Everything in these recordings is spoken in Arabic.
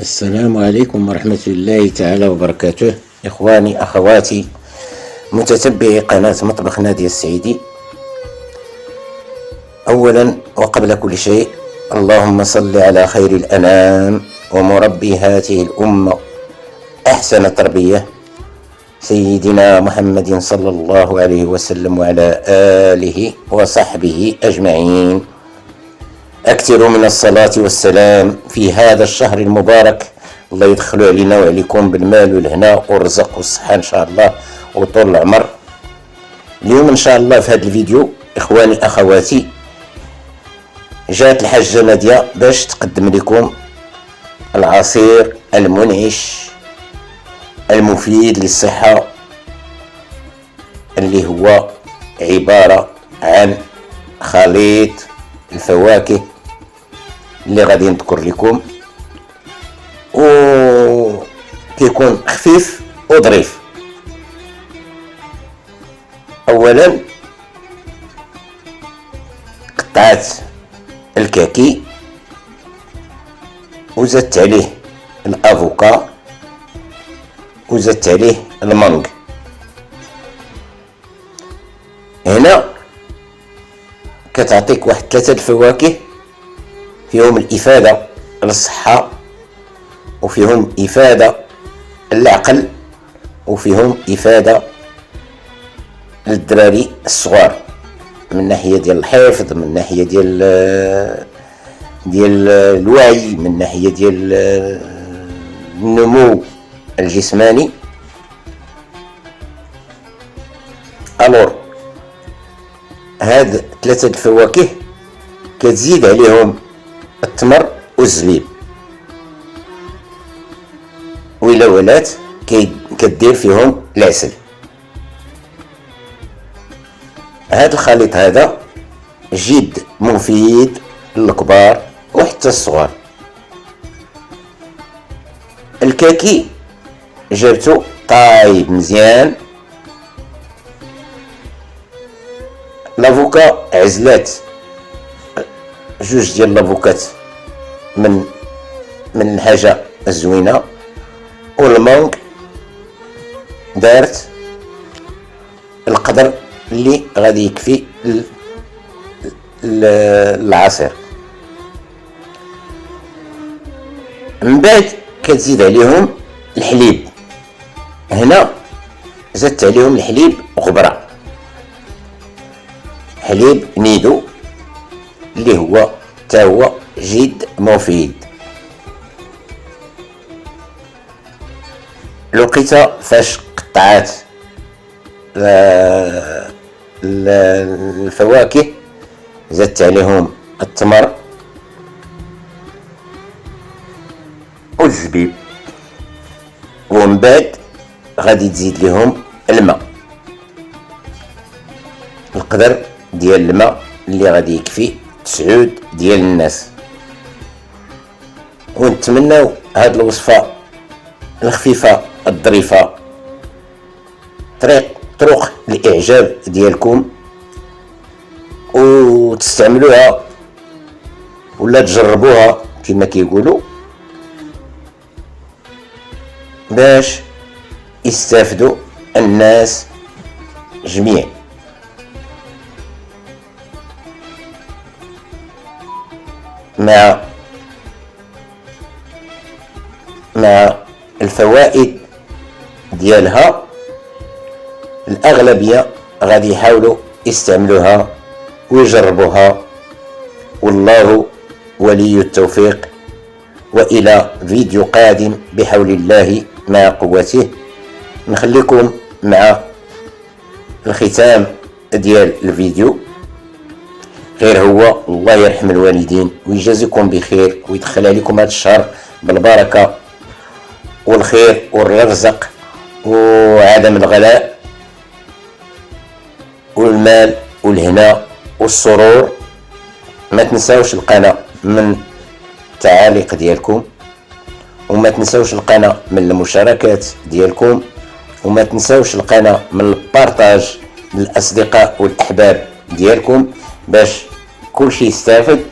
السلام عليكم ورحمة الله تعالى وبركاته. إخواني أخواتي متتبعي قناة مطبخ نادية السعيدي، أولا وقبل كل شيء اللهم صل على خير الأنام ومربي هذه الأمة أحسن تربية سيدنا محمد صلى الله عليه وسلم وعلى آله وصحبه أجمعين. أكثروا من الصلاة والسلام في هذا الشهر المبارك، الله يدخلوا علينا وعليكم بالمال والهنا والرزق والصحة إن شاء الله وطول العمر. اليوم إن شاء الله في هذا الفيديو إخواني أخواتي جاءت الحاجة نادية باش تقدم لكم العصير المنعش المفيد للصحة، اللي هو عبارة عن خليط الفواكه اللي غادي نذكر لكم، وكيكون خفيف وظريف. اولا قطعت الكاكي وزدت عليه الافوكا وزدت عليه المانغ. هنا كتعطيك واحد 3 الفواكه فيهم الإفادة للصحة وفيهم إفادة للعقل وفيهم إفادة للدراري الصغار، من ناحية ديال الحفظ، من ناحية ديال الوعي، من ناحية ديال النمو الجسماني. الور هاد 3 الفواكه كتزيد عليهم التمر والزبيب، وإلا ولات كدير فيهم العسل. هاد الخليط هذا جد مفيد للكبار وحتى الصغار. الكاكي جبتو طايب مزيان، لافوكا عزلات 2 ديال لافوكات من الحاجة الزوينة، والمانغ دارت القدر اللي غادي يكفي العصير. من بعد كتزيد عليهم الحليب. هنا زدت عليهم الحليب غبرة، حليب نيدو اللي هو تا هو جد مفيد. لقيت فاش قطعات الفواكه زدت عليهم التمر والزبيب، ومن بعد غادي تزيد لهم الماء، القدر ديال الماء اللي غادي يكفي 9 ديال الناس. ونتمناو هاد الوصفة الخفيفة الظريفة طرق الاعجاب ديالكم، وتستعملوها ولا تجربوها كما كيقولوا باش يستافدوا الناس جميع. مع الفوائد ديالها الأغلبية غادي يحاولوا يستعملوها ويجربوها، والله ولي التوفيق. وإلى فيديو قادم بحول الله مع قوته. نخليكم مع الختام ديال الفيديو. غير هو الله يرحم الوالدين ويجازيكم بخير ويدخل عليكم هذا الشهر بالبركة والخير والرزق وعدم الغلاء والمال والهنا والسرور. ما تنساوش القناة من التعاليق ديالكم، وما تنساوش القناة من المشاركات ديالكم، وما تنساوش القناة من البارطاج للأصدقاء والأحباب ديالكم باش كل شيء يستافد.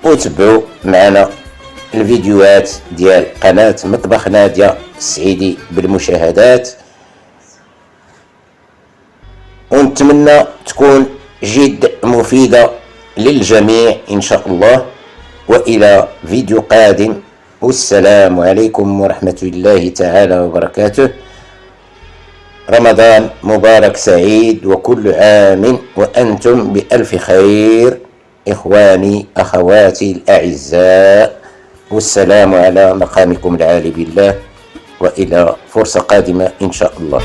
وتبعوا معنا الفيديوهات ديال قناة مطبخ نادية السعيدي بالمشاهدات، ونتمنى تكون جد مفيدة للجميع إن شاء الله. وإلى فيديو قادم، والسلام عليكم ورحمة الله تعالى وبركاته. رمضان مبارك سعيد، وكل عام وأنتم بألف خير إخواني أخواتي الأعزاء، والسلام على مقامكم العالي بالله، وإلى فرصة قادمة إن شاء الله.